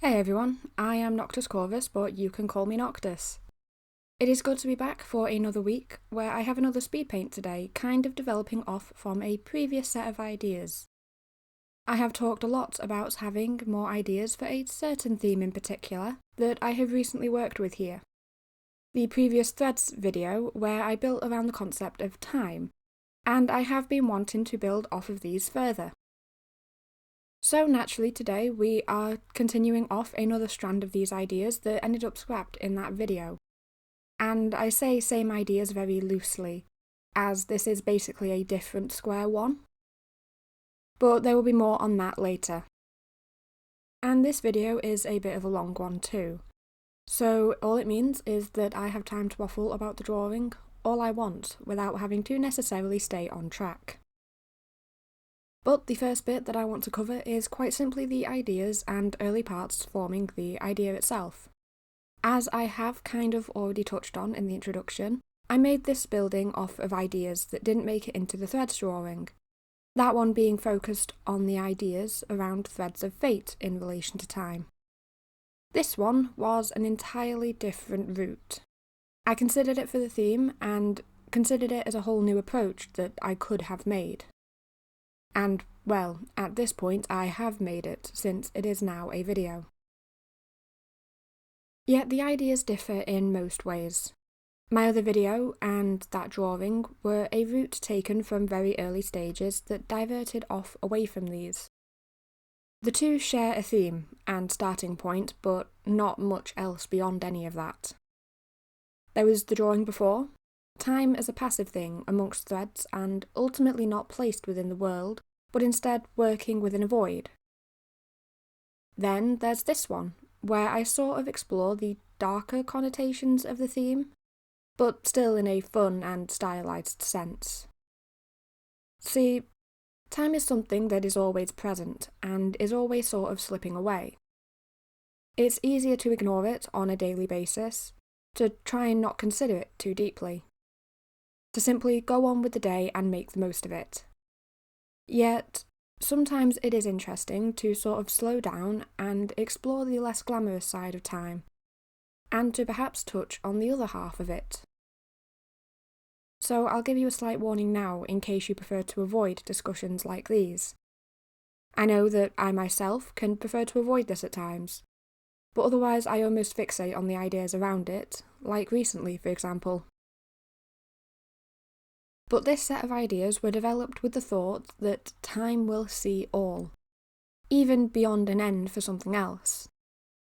Hey everyone, I am Noctis Corvus, but you can call me Noctis. It is good to be back for another week, where I have another speed paint today, kind of developing off from a previous set of ideas. I have talked a lot about having more ideas for a certain theme in particular that I have recently worked with here. The previous Threads video where I built around the concept of time, and I have been wanting to build off of these further. So naturally today we are continuing off another strand of these ideas that ended up scrapped in that video. And I say same ideas very loosely, as this is basically a different square one. But there will be more on that later. And this video is a bit of a long one too. So all it means is that I have time to waffle about the drawing all I want without having to necessarily stay on track. But the first bit that I want to cover is quite simply the ideas and early parts forming the idea itself. As I have kind of already touched on in the introduction, I made this building off of ideas that didn't make it into the threads drawing. That one being focused on the ideas around threads of fate in relation to time. This one was an entirely different route. I considered it for the theme and considered it as a whole new approach that I could have made. And, well, at this point I have made it, since it is now a video. Yet the ideas differ in most ways. My other video and that drawing were a route taken from very early stages that diverted off away from these. The two share a theme and starting point, but not much else beyond any of that. There was the drawing before, time as a passive thing amongst threads and ultimately not placed within the world, but instead working within a void. Then there's this one, where I sort of explore the darker connotations of the theme, but still in a fun and stylised sense. See, time is something that is always present and is always sort of slipping away. It's easier to ignore it on a daily basis, to try and not consider it too deeply, to simply go on with the day and make the most of it. Yet, sometimes it is interesting to sort of slow down and explore the less glamorous side of time, and to perhaps touch on the other half of it. So I'll give you a slight warning now in case you prefer to avoid discussions like these. I know that I myself can prefer to avoid this at times, but otherwise I almost fixate on the ideas around it, like recently for example. But this set of ideas were developed with the thought that time will see all, even beyond an end for something else.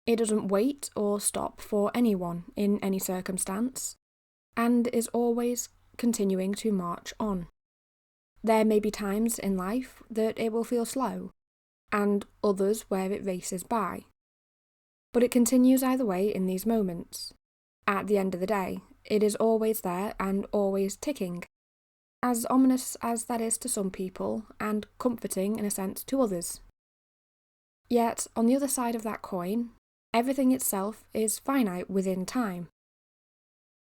It doesn't wait or stop for anyone in any circumstance, and is always continuing to march on. There may be times in life that it will feel slow, and others where it races by. But it continues either way in these moments. At the end of the day, it is always there and always ticking. As ominous as that is to some people, and comforting in a sense to others. Yet, on the other side of that coin, everything itself is finite within time.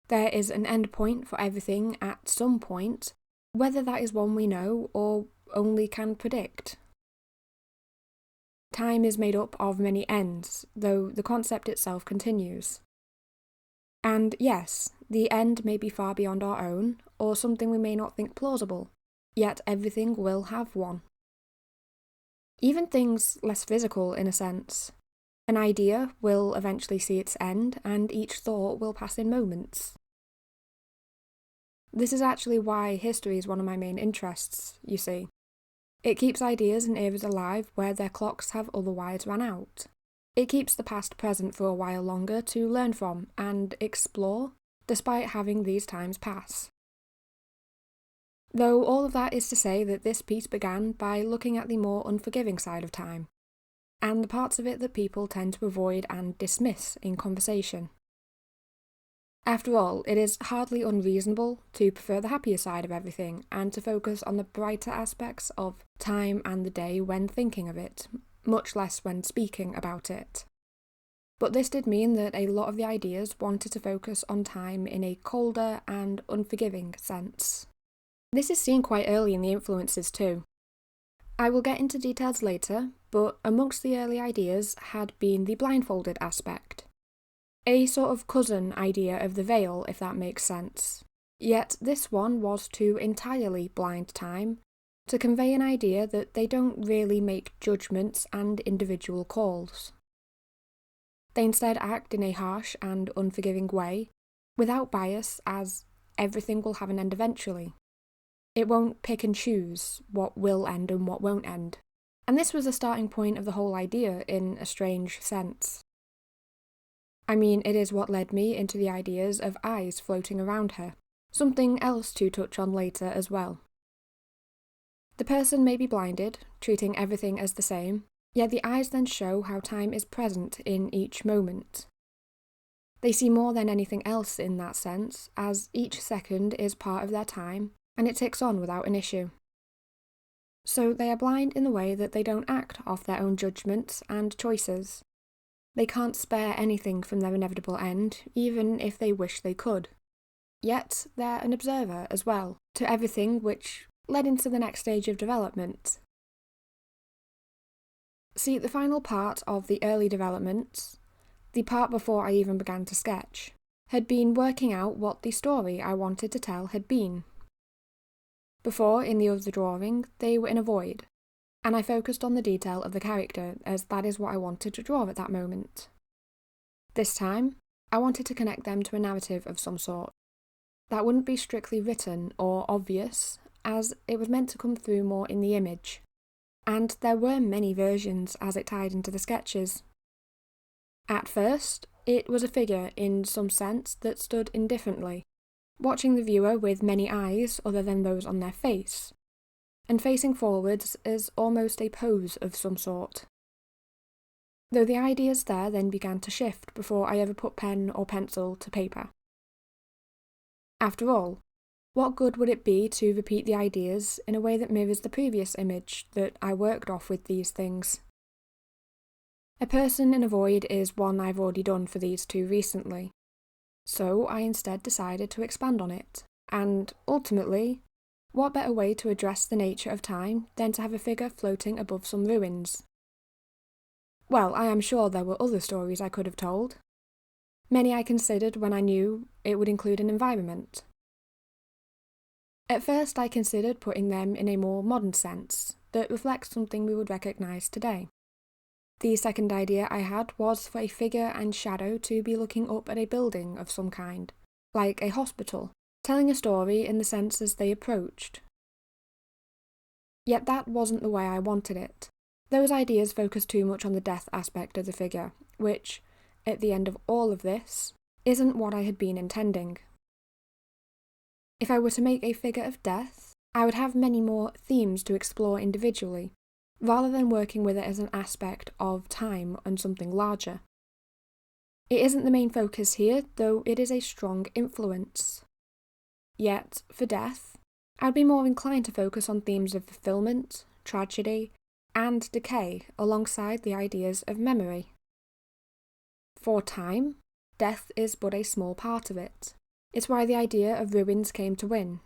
There is an end point for everything at some point, whether that is one we know or only can predict. Time is made up of many ends, though the concept itself continues. And yes, the end may be far beyond our own, or something we may not think plausible, yet everything will have one. Even things less physical in a sense. An idea will eventually see its end, and each thought will pass in moments. This is actually why history is one of my main interests, you see. It keeps ideas and eras alive where their clocks have otherwise run out. It keeps the past present for a while longer to learn from and explore, despite having these times pass. Though all of that is to say that this piece began by looking at the more unforgiving side of time, and the parts of it that people tend to avoid and dismiss in conversation. After all, it is hardly unreasonable to prefer the happier side of everything and to focus on the brighter aspects of time and the day when thinking of it, much less when speaking about it. But this did mean that a lot of the ideas wanted to focus on time in a colder and unforgiving sense. This is seen quite early in the influences too. I will get into details later, but amongst the early ideas had been the blindfolded aspect. A sort of cousin idea of the veil, if that makes sense. Yet this one was to entirely blind time, to convey an idea that they don't really make judgments and individual calls. They instead act in a harsh and unforgiving way, without bias, as everything will have an end eventually. It won't pick and choose what will end and what won't end. And this was the starting point of the whole idea in a strange sense. I mean, it is what led me into the ideas of eyes floating around her, something else to touch on later as well. The person may be blinded, treating everything as the same, yet the eyes then show how time is present in each moment. They see more than anything else in that sense, as each second is part of their time, and it ticks on without an issue. So they are blind in the way that they don't act off their own judgments and choices. They can't spare anything from their inevitable end, even if they wish they could. Yet they're an observer as well, to everything which led into the next stage of development. See, the final part of the early development, the part before I even began to sketch, had been working out what the story I wanted to tell had been. Before, in the other drawing, they were in a void, and I focused on the detail of the character, as that is what I wanted to draw at that moment. This time, I wanted to connect them to a narrative of some sort. That wouldn't be strictly written or obvious, as it was meant to come through more in the image. And there were many versions as it tied into the sketches. At first, it was a figure in some sense that stood indifferently, watching the viewer with many eyes other than those on their face, and facing forwards as almost a pose of some sort. Though the ideas there then began to shift before I ever put pen or pencil to paper. After all, what good would it be to repeat the ideas in a way that mirrors the previous image that I worked off with these things? A person in a void is one I've already done for these two recently, so I instead decided to expand on it, and ultimately, what better way to address the nature of time than to have a figure floating above some ruins? Well, I am sure there were other stories I could have told. Many I considered when I knew it would include an environment. At first I considered putting them in a more modern sense, that reflects something we would recognise today. The second idea I had was for a figure and shadow to be looking up at a building of some kind, like a hospital, telling a story in the sense as they approached. Yet that wasn't the way I wanted it. Those ideas focused too much on the death aspect of the figure, which, at the end of all of this, isn't what I had been intending. If I were to make a figure of death, I would have many more themes to explore individually, rather than working with it as an aspect of time and something larger. It isn't the main focus here, though it is a strong influence. Yet, for death, I'd be more inclined to focus on themes of fulfillment, tragedy, and decay alongside the ideas of memory. For time, death is but a small part of it. It's why the idea of ruins came to win.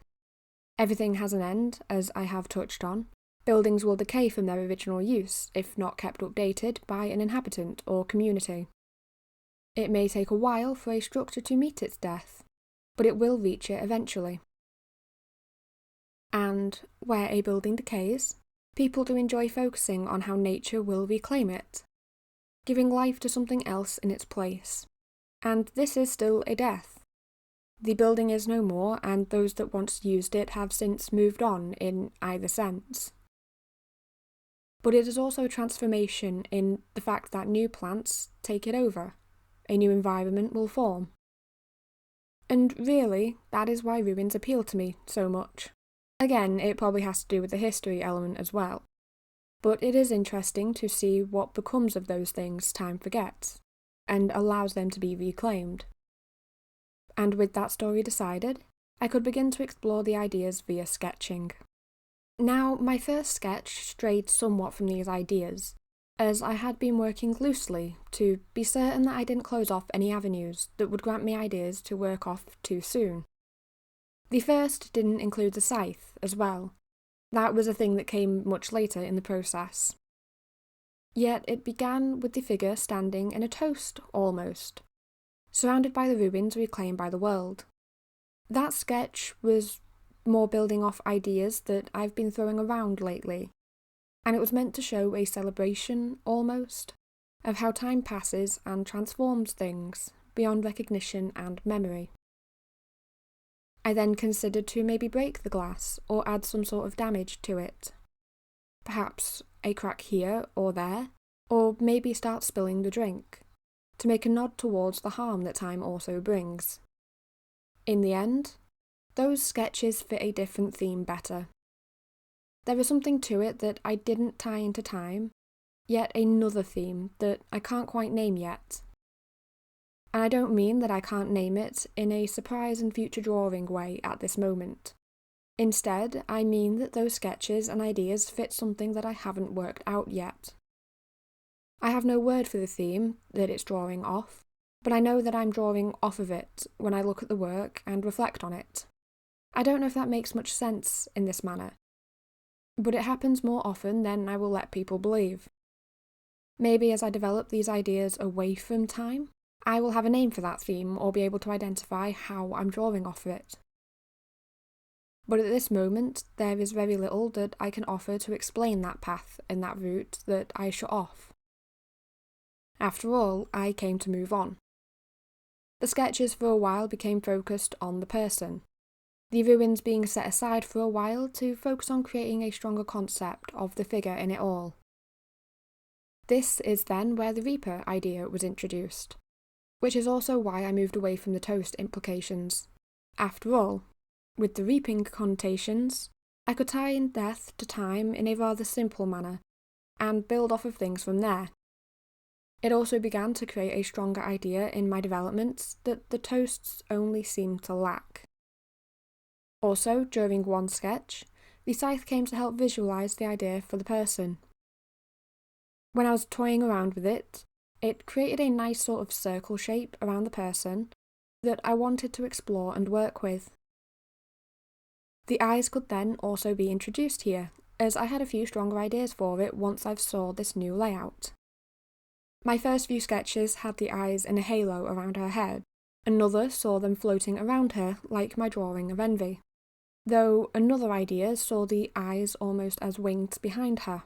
Everything has an end, as I have touched on. Buildings will decay from their original use, if not kept updated by an inhabitant or community. It may take a while for a structure to meet its death, but it will reach it eventually. And where a building decays, people do enjoy focusing on how nature will reclaim it, giving life to something else in its place. And this is still a death. The building is no more, and those that once used it have since moved on in either sense. But it is also a transformation in the fact that new plants take it over. A new environment will form. And really, that is why ruins appeal to me so much. Again, it probably has to do with the history element as well. But it is interesting to see what becomes of those things time forgets, and allows them to be reclaimed. And with that story decided, I could begin to explore the ideas via sketching. Now, my first sketch strayed somewhat from these ideas, as I had been working loosely to be certain that I didn't close off any avenues that would grant me ideas to work off too soon. The first didn't include the scythe as well. That was a thing that came much later in the process. Yet it began with the figure standing in a toast, almost, surrounded by the ruins reclaimed by the world. That sketch was more building off ideas that I've been throwing around lately, and it was meant to show a celebration, almost, of how time passes and transforms things beyond recognition and memory. I then considered to maybe break the glass or add some sort of damage to it. Perhaps a crack here or there, or maybe start spilling the drink, to make a nod towards the harm that time also brings. In the end, those sketches fit a different theme better. There was something to it that I didn't tie into time, yet another theme that I can't quite name yet. And I don't mean that I can't name it in a surprise and future drawing way at this moment. Instead, I mean that those sketches and ideas fit something that I haven't worked out yet. I have no word for the theme that it's drawing off, but I know that I'm drawing off of it when I look at the work and reflect on it. I don't know if that makes much sense in this manner, but it happens more often than I will let people believe. Maybe as I develop these ideas away from time, I will have a name for that theme or be able to identify how I'm drawing off of it. But at this moment, there is very little that I can offer to explain that path and that route that I shut off. After all, I came to move on. The sketches for a while became focused on the person, the ruins being set aside for a while to focus on creating a stronger concept of the figure in it all. This is then where the Reaper idea was introduced, which is also why I moved away from the toast implications. After all, with the reaping connotations, I could tie in death to time in a rather simple manner, and build off of things from there. It also began to create a stronger idea in my developments that the toasts only seemed to lack. Also, during one sketch, the scythe came to help visualise the idea for the person. When I was toying around with it, it created a nice sort of circle shape around the person that I wanted to explore and work with. The eyes could then also be introduced here, as I had a few stronger ideas for it once I've saw this new layout. My first few sketches had the eyes in a halo around her head, another saw them floating around her like my drawing of Envy, though another idea saw the eyes almost as wings behind her.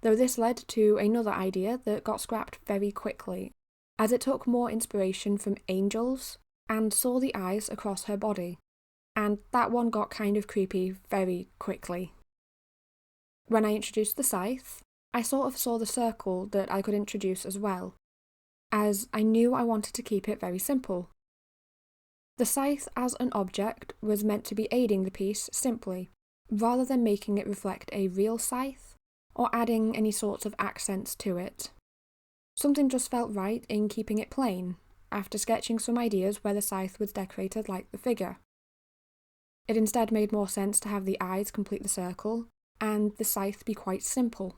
Though this led to another idea that got scrapped very quickly, as it took more inspiration from angels and saw the eyes across her body, and that one got kind of creepy very quickly. When I introduced the scythe, I sort of saw the circle that I could introduce as well, as I knew I wanted to keep it very simple. The scythe as an object was meant to be aiding the piece simply, rather than making it reflect a real scythe or adding any sorts of accents to it. Something just felt right in keeping it plain, after sketching some ideas where the scythe was decorated like the figure. It instead made more sense to have the eyes complete the circle, and the scythe be quite simple.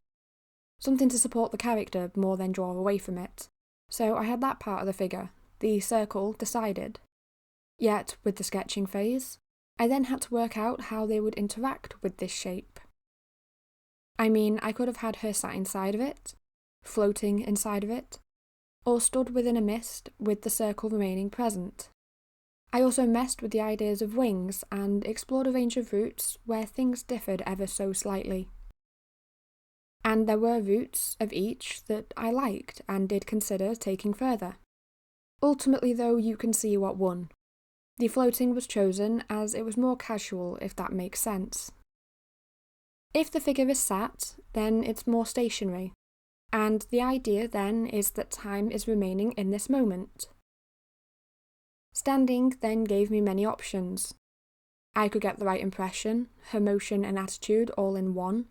Something to support the character more than draw away from it. So I had that part of the figure, the circle, decided. Yet, with the sketching phase, I then had to work out how they would interact with this shape. I mean, I could have had her sat inside of it, floating inside of it, or stood within a mist with the circle remaining present. I also messed with the ideas of wings and explored a range of routes where things differed ever so slightly. And there were routes of each that I liked and did consider taking further. Ultimately though, you can see what won. The floating was chosen as it was more casual, if that makes sense. If the figure is sat, then it's more stationary, and the idea then is that time is remaining in this moment. Standing then gave me many options. I could get the right impression, her motion and attitude all in one,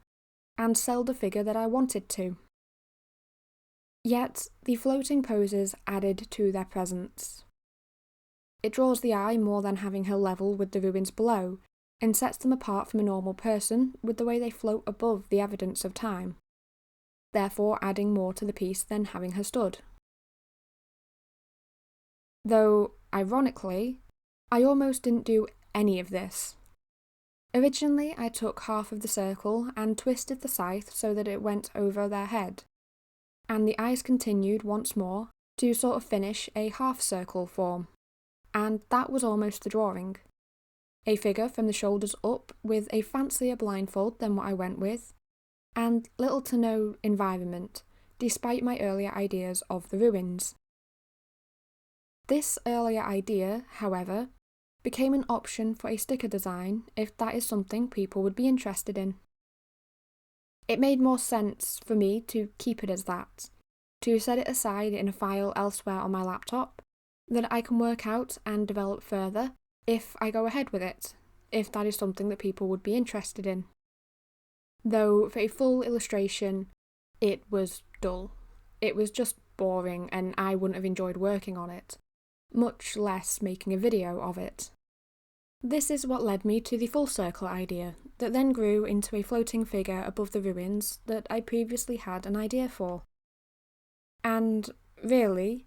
and sell the figure that I wanted to. Yet, the floating poses added to their presence. It draws the eye more than having her level with the ruins below, and sets them apart from a normal person with the way they float above the evidence of time, therefore adding more to the piece than having her stood. Though, ironically, I almost didn't do any of this. Originally, I took half of the circle and twisted the scythe so that it went over their head, and the eyes continued once more to sort of finish a half-circle form, and that was almost the drawing. A figure from the shoulders up with a fancier blindfold than what I went with, and little to no environment, despite my earlier ideas of the ruins. This earlier idea, however, became an option for a sticker design if that is something people would be interested in. It made more sense for me to keep it as that, to set it aside in a file elsewhere on my laptop that I can work out and develop further if I go ahead with it, if that is something that people would be interested in. Though for a full illustration, it was dull. It was just boring and I wouldn't have enjoyed working on it, much less making a video of it. This is what led me to the full circle idea, that then grew into a floating figure above the ruins that I previously had an idea for. And really,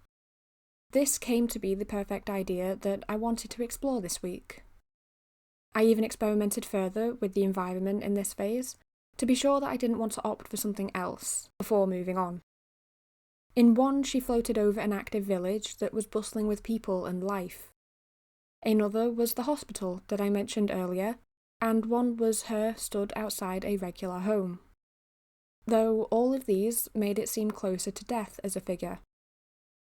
this came to be the perfect idea that I wanted to explore this week. I even experimented further with the environment in this phase, to be sure that I didn't want to opt for something else before moving on. In one, she floated over an active village that was bustling with people and life. Another was the hospital that I mentioned earlier, and one was her stood outside a regular home. Though all of these made it seem closer to death as a figure.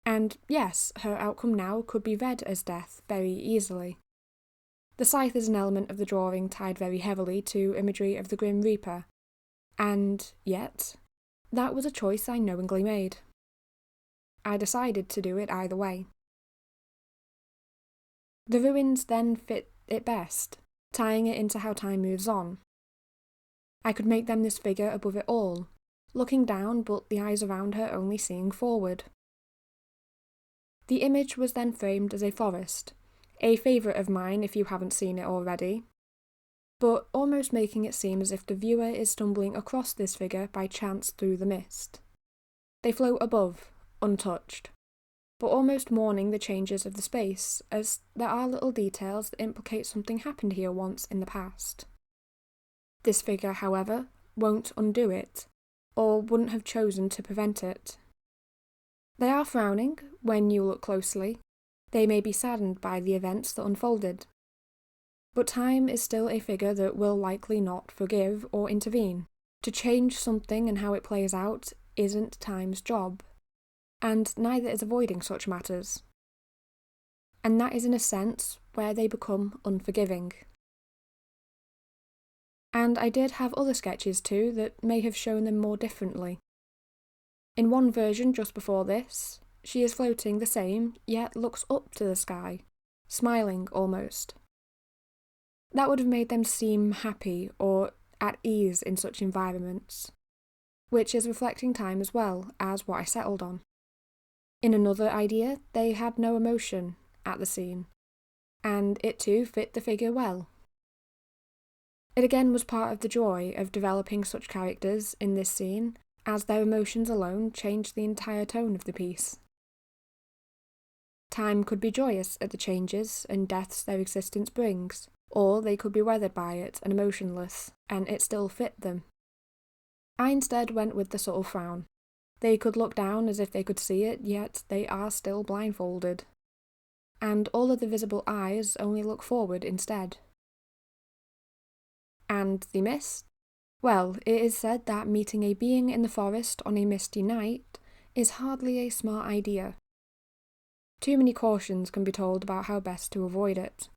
And yes, her outcome now could be read as death very easily. The scythe is an element of the drawing tied very heavily to imagery of the Grim Reaper, and yet, that was a choice I knowingly made. I decided to do it either way. The ruins then fit it best, tying it into how time moves on. I could make them this figure above it all, looking down but the eyes around her only seeing forward. The image was then framed as a forest, a favourite of mine if you haven't seen it already, but almost making it seem as if the viewer is stumbling across this figure by chance through the mist. They float above, untouched, but almost mourning the changes of the space, as there are little details that implicate something happened here once in the past. This figure, however, won't undo it, or wouldn't have chosen to prevent it. They are frowning when you look closely. They may be saddened by the events that unfolded. But time is still a figure that will likely not forgive or intervene. To change something and how it plays out isn't time's job, and neither is avoiding such matters. And that is in a sense where they become unforgiving. And I did have other sketches too that may have shown them more differently. In one version just before this, she is floating the same, yet looks up to the sky, smiling almost. That would have made them seem happy or at ease in such environments, which is reflecting time as well as what I settled on. In another idea, they had no emotion at the scene, and it too fit the figure well. It again was part of the joy of developing such characters in this scene, as their emotions alone changed the entire tone of the piece. Time could be joyous at the changes and deaths their existence brings, or they could be weathered by it and emotionless, and it still fit them. I instead went with the subtle frown. They could look down as if they could see it, yet they are still blindfolded. And all of the visible eyes only look forward instead. And the mist? Well, it is said that meeting a being in the forest on a misty night is hardly a smart idea. Too many cautions can be told about how best to avoid it.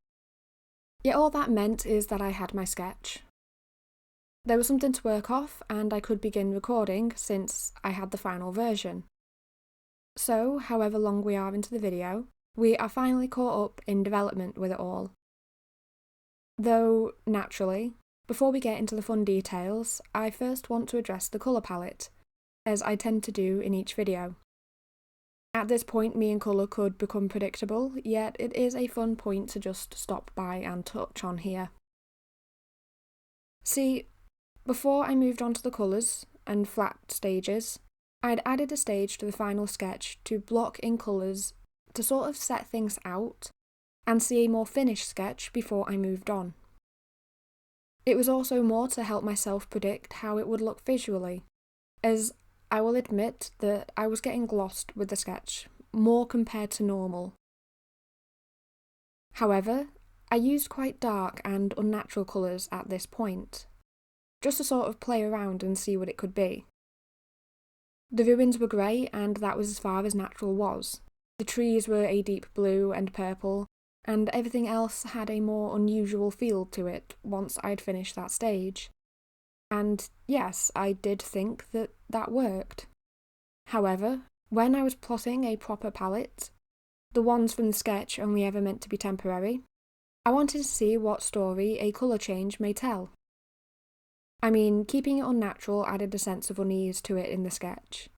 Yet all that meant is that I had my sketch. There was something to work off, and I could begin recording since I had the final version. So, however long we are into the video, we are finally caught up in development with it all. Though, naturally, before we get into the fun details, I first want to address the colour palette, as I tend to do in each video. At this point, me and colour could become predictable, yet it is a fun point to just stop by and touch on here. See, before I moved on to the colours and flat stages, I'd added a stage to the final sketch to block in colours to sort of set things out and see a more finished sketch before I moved on. It was also more to help myself predict how it would look visually, as I will admit that I was getting lost with the sketch, more compared to normal. However, I used quite dark and unnatural colours at this point, just to sort of play around and see what it could be. The ruins were grey, and that was as far as natural was. The trees were a deep blue and purple, and everything else had a more unusual feel to it once I'd finished that stage. And yes, I did think that that worked. However, when I was plotting a proper palette, the ones from the sketch only ever meant to be temporary, I wanted to see what story a colour change may tell. I mean, keeping it unnatural added a sense of unease to it in the sketch,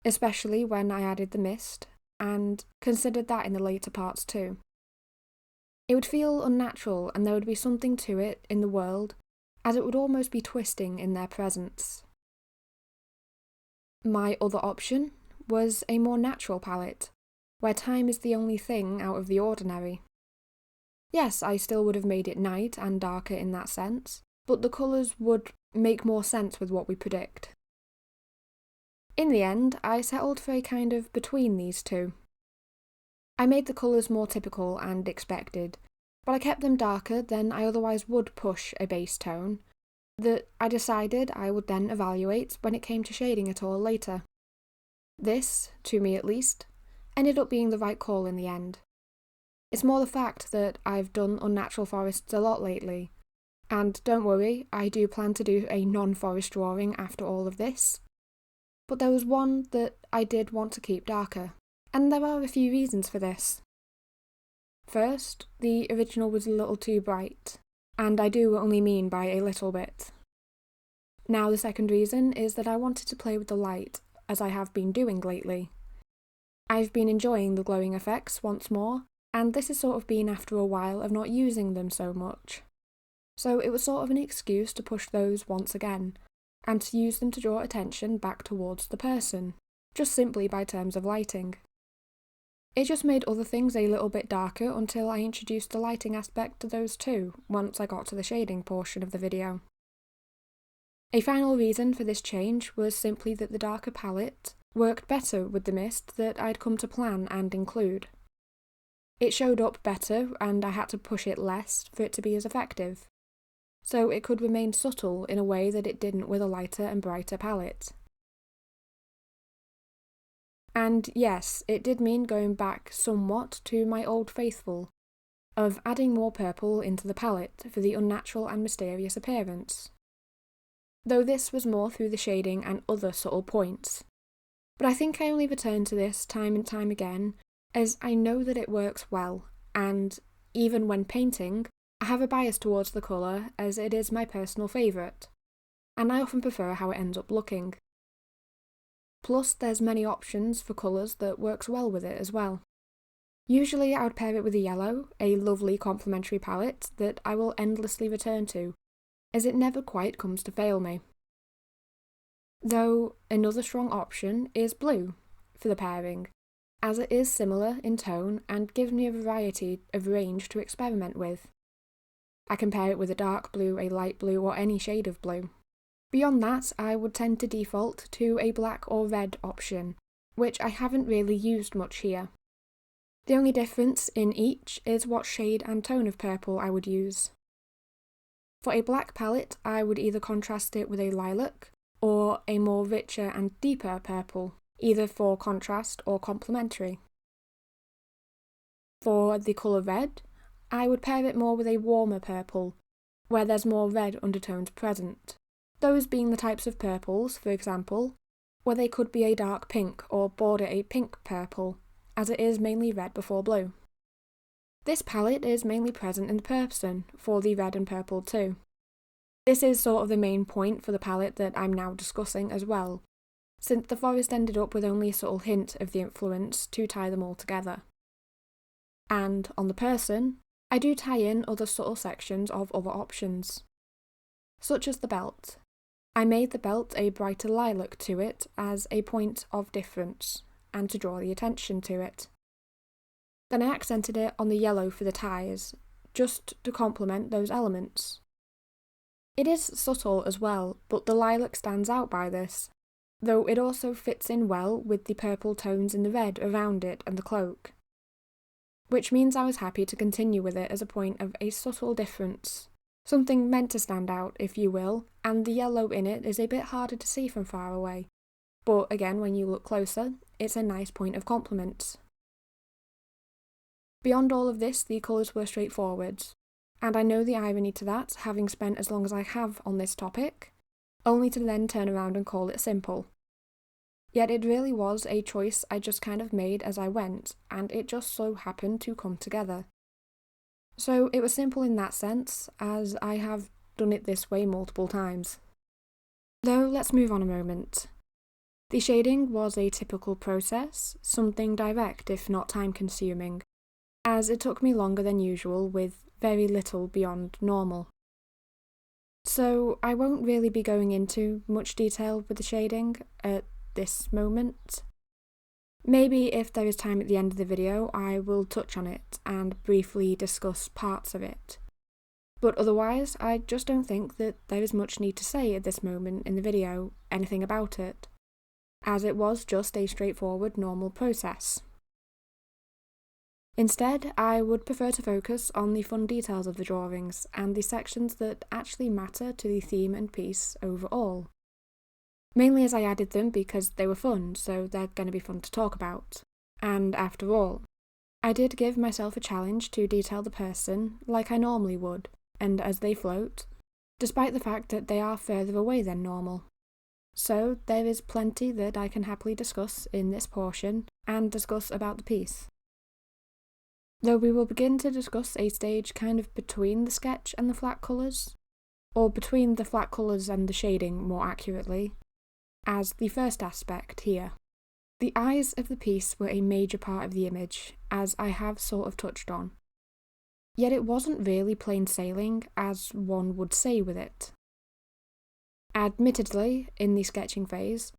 especially when I added the mist, and considered that in the later parts too. It would feel unnatural, and there would be something to it in the world, as it would almost be twisting in their presence. My other option was a more natural palette, where time is the only thing out of the ordinary. Yes, I still would have made it night and darker in that sense, but the colours would make more sense with what we predict. In the end, I settled for a kind of between these two. I made the colours more typical and expected, but I kept them darker than I otherwise would push a base tone, that I decided I would then evaluate when it came to shading it all later. This, to me at least, ended up being the right call in the end. It's more the fact that I've done unnatural forests a lot lately, and don't worry, I do plan to do a non-forest drawing after all of this, but there was one that I did want to keep darker, and there are a few reasons for this. First, the original was a little too bright, and I do only mean by a little bit. Now the second reason is that I wanted to play with the light, as I have been doing lately. I've been enjoying the glowing effects once more, and this has sort of been after a while of not using them so much. So it was sort of an excuse to push those once again, and to use them to draw attention back towards the person, just simply by terms of lighting. It just made other things a little bit darker until I introduced the lighting aspect to those too, once I got to the shading portion of the video. A final reason for this change was simply that the darker palette worked better with the mist that I'd come to plan and include. It showed up better, and I had to push it less for it to be as effective, so it could remain subtle in a way that it didn't with a lighter and brighter palette. And yes, it did mean going back somewhat to my old faithful, of adding more purple into the palette for the unnatural and mysterious appearance. Though this was more through the shading and other subtle points. But I think I only return to this time and time again, as I know that it works well, and even when painting, I have a bias towards the colour as it is my personal favourite, and I often prefer how it ends up looking. Plus there's many options for colours that works well with it as well. Usually I would pair it with a yellow, a lovely complementary palette that I will endlessly return to, as it never quite comes to fail me. Though another strong option is blue for the pairing, as it is similar in tone and gives me a variety of range to experiment with. I can pair it with a dark blue, a light blue, or any shade of blue. Beyond that, I would tend to default to a black or red option, which I haven't really used much here. The only difference in each is what shade and tone of purple I would use. For a black palette, I would either contrast it with a lilac, or a more richer and deeper purple, either for contrast or complementary. For the colour red, I would pair it more with a warmer purple, where there's more red undertones present. Those being the types of purples, for example, where they could be a dark pink or border a pink purple, as it is mainly red before blue. This palette is mainly present in the person, for the red and purple too. This is sort of the main point for the palette that I'm now discussing as well, since the forest ended up with only a subtle hint of the influence to tie them all together. And on the person, I do tie in other subtle sections of other options, such as the belt. I made the belt a brighter lilac to it as a point of difference, and to draw the attention to it. Then I accented it on the yellow for the ties, just to complement those elements. It is subtle as well, but the lilac stands out by this, though it also fits in well with the purple tones in the red around it and the cloak. Which means I was happy to continue with it as a point of a subtle difference. Something meant to stand out, if you will, and the yellow in it is a bit harder to see from far away. But again, when you look closer, it's a nice point of compliment. Beyond all of this, the colours were straightforward, and I know the irony to that, having spent as long as I have on this topic, only to then turn around and call it simple. Yet it really was a choice I just kind of made as I went, and it just so happened to come together. So it was simple in that sense, as I have done it this way multiple times. Though let's move on a moment. The shading was a typical process, something direct if not time-consuming, as it took me longer than usual with very little beyond normal. So I won't really be going into much detail with the shading at this moment. Maybe if there is time at the end of the video, I will touch on it and briefly discuss parts of it. But otherwise, I just don't think that there is much need to say at this moment in the video anything about it, as it was just a straightforward normal process. Instead, I would prefer to focus on the fun details of the drawings and the sections that actually matter to the theme and piece overall. Mainly as I added them because they were fun, so they're going to be fun to talk about. And after all, I did give myself a challenge to detail the person like I normally would, and as they float, despite the fact that they are further away than normal. So there is plenty that I can happily discuss in this portion, and discuss about the piece. Though we will begin to discuss a stage kind of between the sketch and the flat colours, or between the flat colours and the shading more accurately, as the first aspect here. The eyes of the piece were a major part of the image, as I have sort of touched on. Yet it wasn't really plain sailing, as one would say with it. Admittedly, in the sketching phase,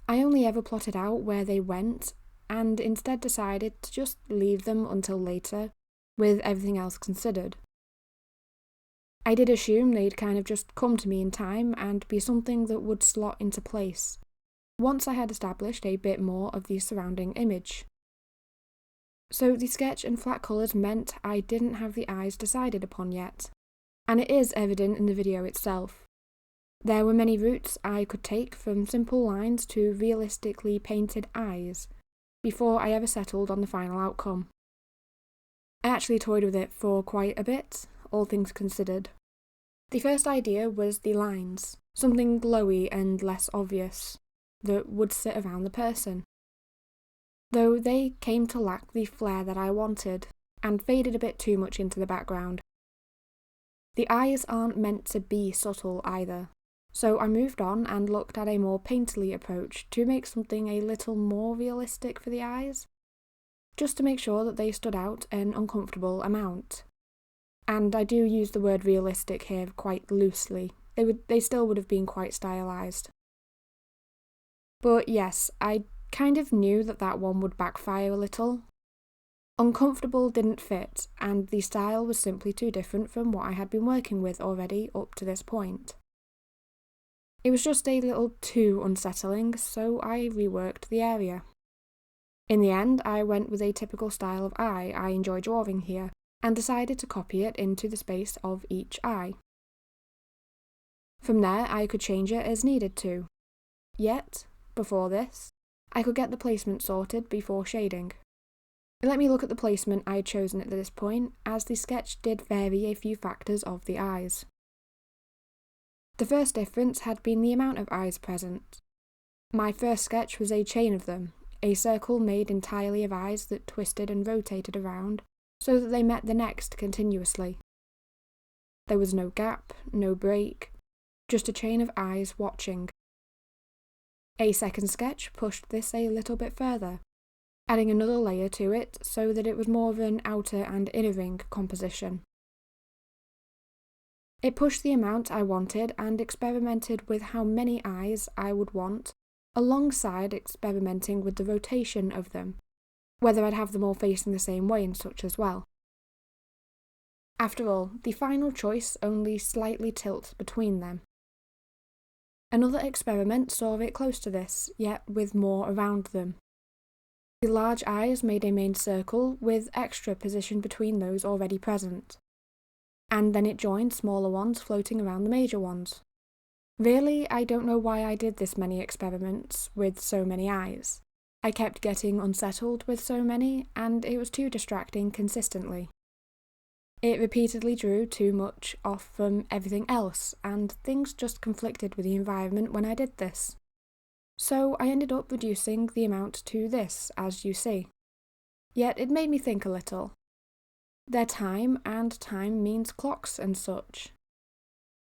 I only ever plotted out where they went, and instead decided to just leave them until later, with everything else considered. I did assume they'd kind of just come to me in time and be something that would slot into place, once I had established a bit more of the surrounding image. So the sketch and flat colours meant I didn't have the eyes decided upon yet, and it is evident in the video itself. There were many routes I could take, from simple lines to realistically painted eyes, before I ever settled on the final outcome. I actually toyed with it for quite a bit, all things considered. The first idea was the lines, something glowy and less obvious, that would sit around the person. Though they came to lack the flair that I wanted, and faded a bit too much into the background. The eyes aren't meant to be subtle either, so I moved on and looked at a more painterly approach to make something a little more realistic for the eyes, just to make sure that they stood out an uncomfortable amount. And I do use the word realistic here quite loosely. They still would have been quite stylised. But yes, I kind of knew that one would backfire a little. Uncomfortable didn't fit, and the style was simply too different from what I had been working with already up to this point. It was just a little too unsettling, so I reworked the area. In the end, I went with a typical style of eye I enjoy drawing here, and decided to copy it into the space of each eye. From there, I could change it as needed to. Yet, before this, I could get the placement sorted before shading. Let me look at the placement I had chosen at this point, as the sketch did vary a few factors of the eyes. The first difference had been the amount of eyes present. My first sketch was a chain of them, a circle made entirely of eyes that twisted and rotated around, so that they met the next continuously. There was no gap, no break, just a chain of eyes watching. A second sketch pushed this a little bit further, adding another layer to it so that it was more of an outer and inner ring composition. It pushed the amount I wanted and experimented with how many eyes I would want, alongside experimenting with the rotation of them, whether I'd have them all facing the same way and such as well. After all, the final choice only slightly tilts between them. Another experiment saw it close to this, yet with more around them. The large eyes made a main circle with extra position between those already present, and then it joined smaller ones floating around the major ones. Really, I don't know why I did this many experiments with so many eyes. I kept getting unsettled with so many, and it was too distracting consistently. It repeatedly drew too much off from everything else, and things just conflicted with the environment when I did this. So I ended up reducing the amount to this, as you see. Yet it made me think a little. Their time, and time means clocks and such.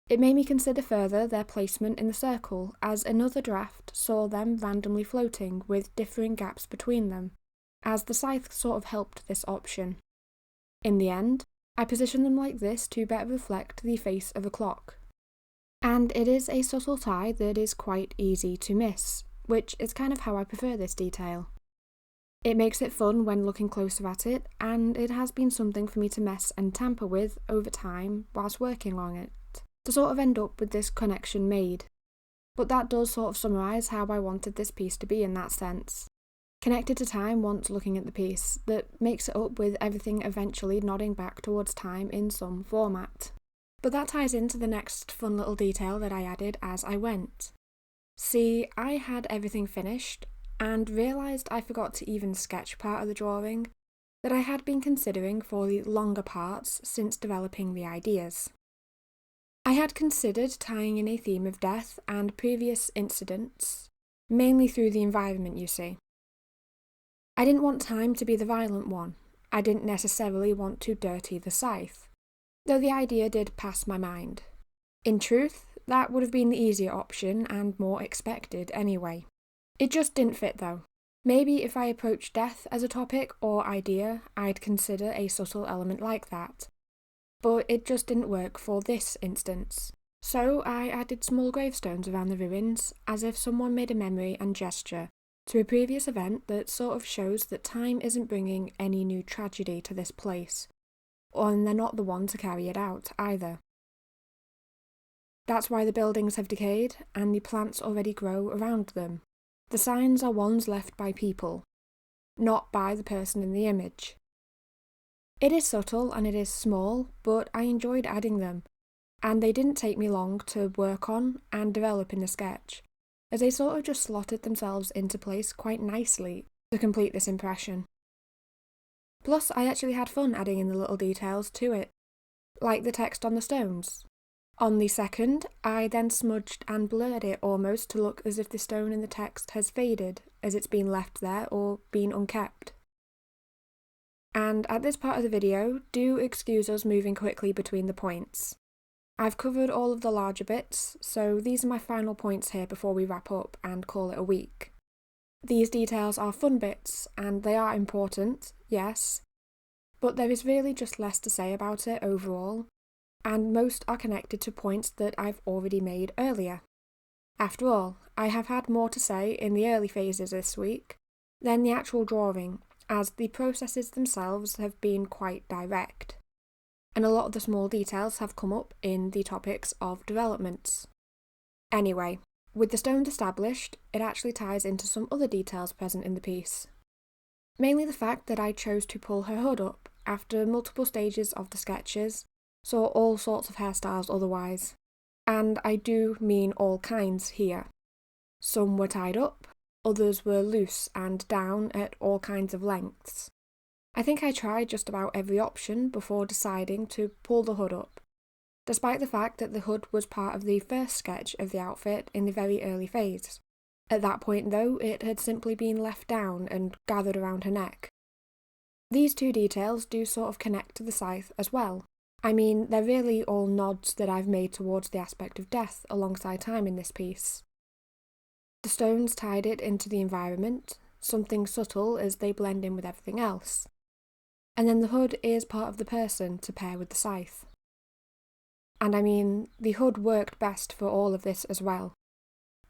It made me consider further their placement in the circle, as another draft saw them randomly floating with differing gaps between them, as the scythe sort of helped this option. In the end, I positioned them like this to better reflect the face of a clock. And it is a subtle tie that is quite easy to miss, which is kind of how I prefer this detail. It makes it fun when looking closer at it, and it has been something for me to mess and tamper with over time whilst working on it, to sort of end up with this connection made. But that does sort of summarise how I wanted this piece to be in that sense. Connected to time once looking at the piece, that makes it up with everything eventually nodding back towards time in some format. But that ties into the next fun little detail that I added as I went. See, I had everything finished, and realised I forgot to even sketch part of the drawing that I had been considering for the longer parts since developing the ideas. I had considered tying in a theme of death and previous incidents, mainly through the environment, you see. I didn't want time to be the violent one. I didn't necessarily want to dirty the scythe, though the idea did pass my mind. In truth, that would have been the easier option and more expected anyway. It just didn't fit though. Maybe if I approached death as a topic or idea, I'd consider a subtle element like that. But it just didn't work for this instance. So I added small gravestones around the ruins, as if someone made a memory and gesture to a previous event that sort of shows that time isn't bringing any new tragedy to this place, and they're not the one to carry it out either. That's why the buildings have decayed and the plants already grow around them. The signs are ones left by people, not by the person in the image. It is subtle and it is small, but I enjoyed adding them, and they didn't take me long to work on and develop in the sketch, as they sort of just slotted themselves into place quite nicely to complete this impression. Plus, I actually had fun adding in the little details to it, like the text on the stones. On the second, I then smudged and blurred it almost to look as if the stone in the text has faded, as it's been left there or been unkept. And at this part of the video, do excuse us moving quickly between the points. I've covered all of the larger bits, so these are my final points here before we wrap up and call it a week. These details are fun bits, and they are important, yes, but there is really just less to say about it overall, and most are connected to points that I've already made earlier. After all, I have had more to say in the early phases this week than the actual drawing, as the processes themselves have been quite direct, and a lot of the small details have come up in the topics of developments. Anyway, with the stones established, it actually ties into some other details present in the piece. Mainly the fact that I chose to pull her hood up after multiple stages of the sketches, saw all sorts of hairstyles otherwise, and I do mean all kinds here. Some were tied up, others were loose and down at all kinds of lengths. I think I tried just about every option before deciding to pull the hood up, despite the fact that the hood was part of the first sketch of the outfit in the very early phase. At that point though, it had simply been left down and gathered around her neck. These two details do sort of connect to the scythe as well. I mean, they're really all nods that I've made towards the aspect of death alongside time in this piece. The stones tied it into the environment, something subtle as they blend in with everything else. And then the hood is part of the person to pair with the scythe. And I mean, the hood worked best for all of this as well.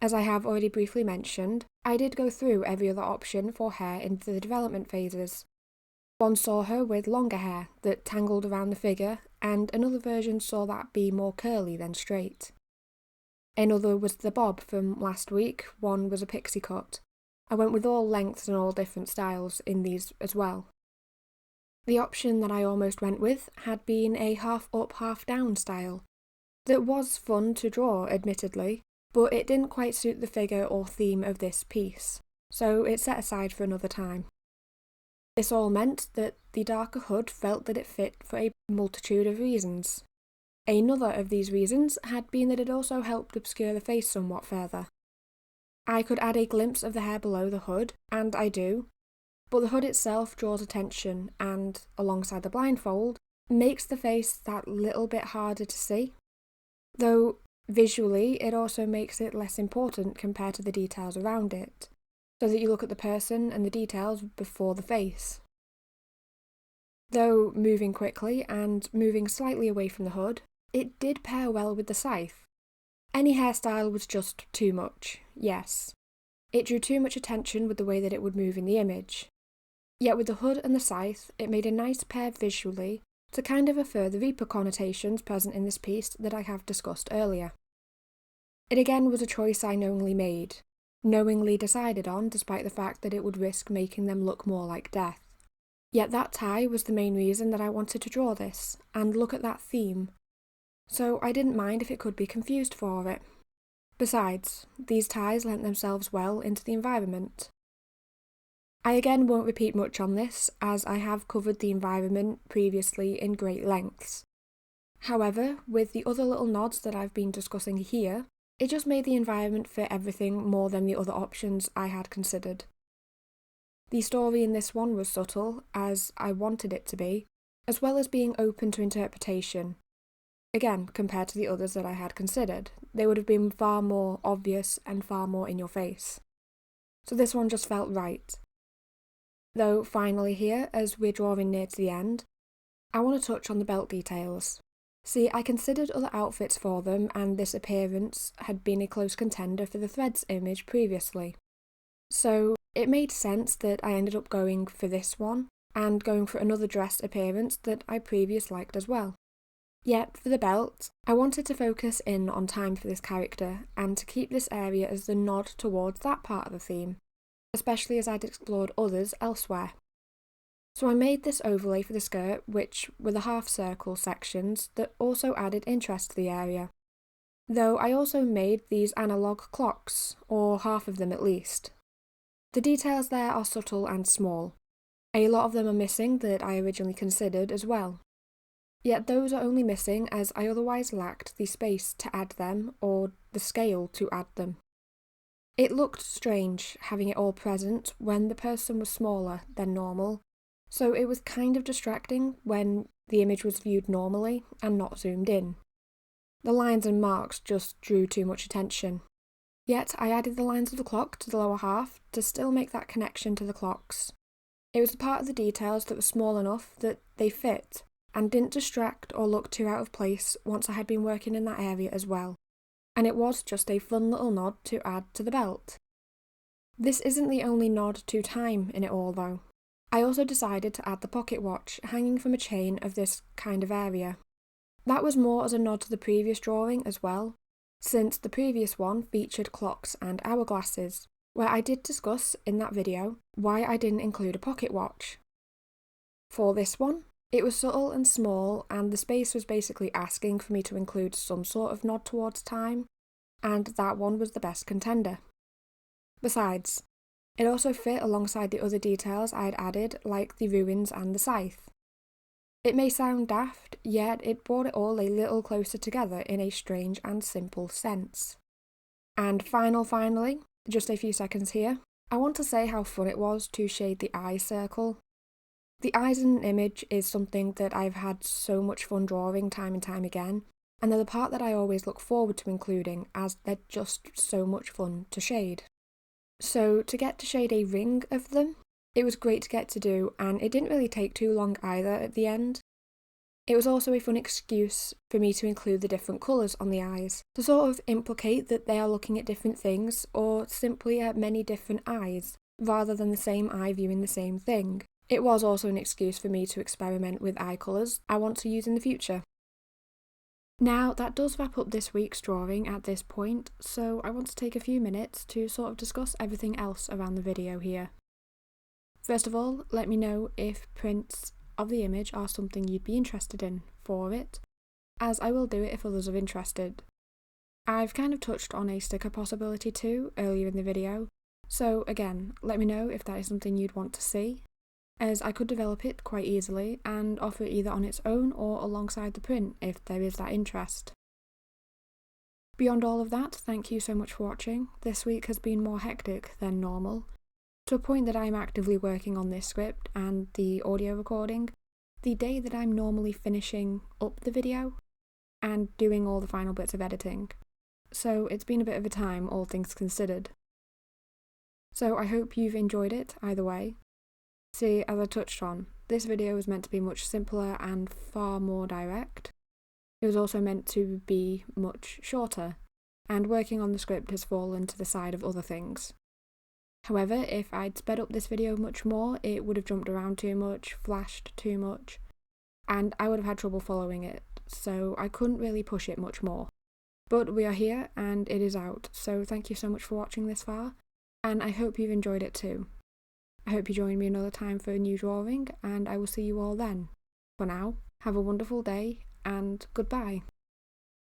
As I have already briefly mentioned, I did go through every other option for hair into the development phases. One saw her with longer hair that tangled around the figure and another version saw that be more curly than straight. Another was the bob from last week, one was a pixie cut. I went with all lengths and all different styles in these as well. The option that I almost went with had been a half up, half down style. That was fun to draw, admittedly, but it didn't quite suit the figure or theme of this piece, so it's set aside for another time. This all meant that the darker hood felt that it fit for a multitude of reasons. Another of these reasons had been that it also helped obscure the face somewhat further. I could add a glimpse of the hair below the hood, and I do, but the hood itself draws attention and, alongside the blindfold, makes the face that little bit harder to see. Though, visually, it also makes it less important compared to the details around it, so that you look at the person and the details before the face. Though moving quickly and moving slightly away from the hood, it did pair well with the scythe. Any hairstyle was just too much, yes. It drew too much attention with the way that it would move in the image. Yet with the hood and the scythe, it made a nice pair visually to kind of affirm the Reaper connotations present in this piece that I have discussed earlier. It again was a choice I knowingly decided on despite the fact that it would risk making them look more like death. Yet that tie was the main reason that I wanted to draw this, and look at that theme. So I didn't mind if it could be confused for it. Besides, these ties lent themselves well into the environment. I again won't repeat much on this, as I have covered the environment previously in great lengths. However, with the other little nods that I've been discussing here, it just made the environment fit everything more than the other options I had considered. The story in this one was subtle, as I wanted it to be, as well as being open to interpretation. Again, compared to the others that I had considered, they would have been far more obvious and far more in your face. So this one just felt right. Though finally here, as we're drawing near to the end, I want to touch on the belt details. See, I considered other outfits for them, and this appearance had been a close contender for the Threads image previously. So it made sense that I ended up going for this one, and going for another dress appearance that I previously liked as well. Yet, for the belt, I wanted to focus in on time for this character, and to keep this area as the nod towards that part of the theme, especially as I'd explored others elsewhere. So I made this overlay for the skirt, which were the half-circle sections that also added interest to the area. Though I also made these analogue clocks, or half of them at least. The details there are subtle and small. A lot of them are missing that I originally considered as well. Yet those are only missing as I otherwise lacked the space to add them or the scale to add them. It looked strange having it all present when the person was smaller than normal, so it was kind of distracting when the image was viewed normally and not zoomed in. The lines and marks just drew too much attention. Yet I added the lines of the clock to the lower half to still make that connection to the clocks. It was the part of the details that was small enough that they fit, and didn't distract or look too out of place once I had been working in that area as well. And it was just a fun little nod to add to the belt. This isn't the only nod to time in it all though. I also decided to add the pocket watch hanging from a chain of this kind of area. That was more as a nod to the previous drawing as well, since the previous one featured clocks and hourglasses, where I did discuss in that video why I didn't include a pocket watch. For this one, it was subtle and small, and the space was basically asking for me to include some sort of nod towards time, and that one was the best contender. Besides, it also fit alongside the other details I had added, like the ruins and the scythe. It may sound daft, yet it brought it all a little closer together in a strange and simple sense. And finally, just a few seconds here, I want to say how fun it was to shade the eye circle. The eyes in an image is something that I've had so much fun drawing time and time again, and they're the part that I always look forward to including as they're just so much fun to shade. So to get to shade a ring of them, it was great to get to do, and it didn't really take too long either at the end. It was also a fun excuse for me to include the different colours on the eyes, to sort of implicate that they are looking at different things or simply at many different eyes, rather than the same eye viewing the same thing. It was also an excuse for me to experiment with eye colours I want to use in the future. Now, that does wrap up this week's drawing at this point, so I want to take a few minutes to sort of discuss everything else around the video here. First of all, let me know if prints of the image are something you'd be interested in for it, as I will do it if others are interested. I've kind of touched on a sticker possibility too earlier in the video, so again, let me know if that is something you'd want to see, as I could develop it quite easily and offer it either on its own or alongside the print if there is that interest. Beyond all of that, thank you so much for watching. This week has been more hectic than normal, to a point that I'm actively working on this script and the audio recording the day that I'm normally finishing up the video and doing all the final bits of editing. So it's been a bit of a time, all things considered. So I hope you've enjoyed it either way. See, as I touched on, this video was meant to be much simpler and far more direct. It was also meant to be much shorter, and working on the script has fallen to the side of other things. However, if I'd sped up this video much more, it would have jumped around too much, flashed too much, and I would have had trouble following it, so I couldn't really push it much more. But we are here, and it is out, so thank you so much for watching this far, and I hope you've enjoyed it too. I hope you join me another time for a new drawing, and I will see you all then. For now, have a wonderful day, and goodbye.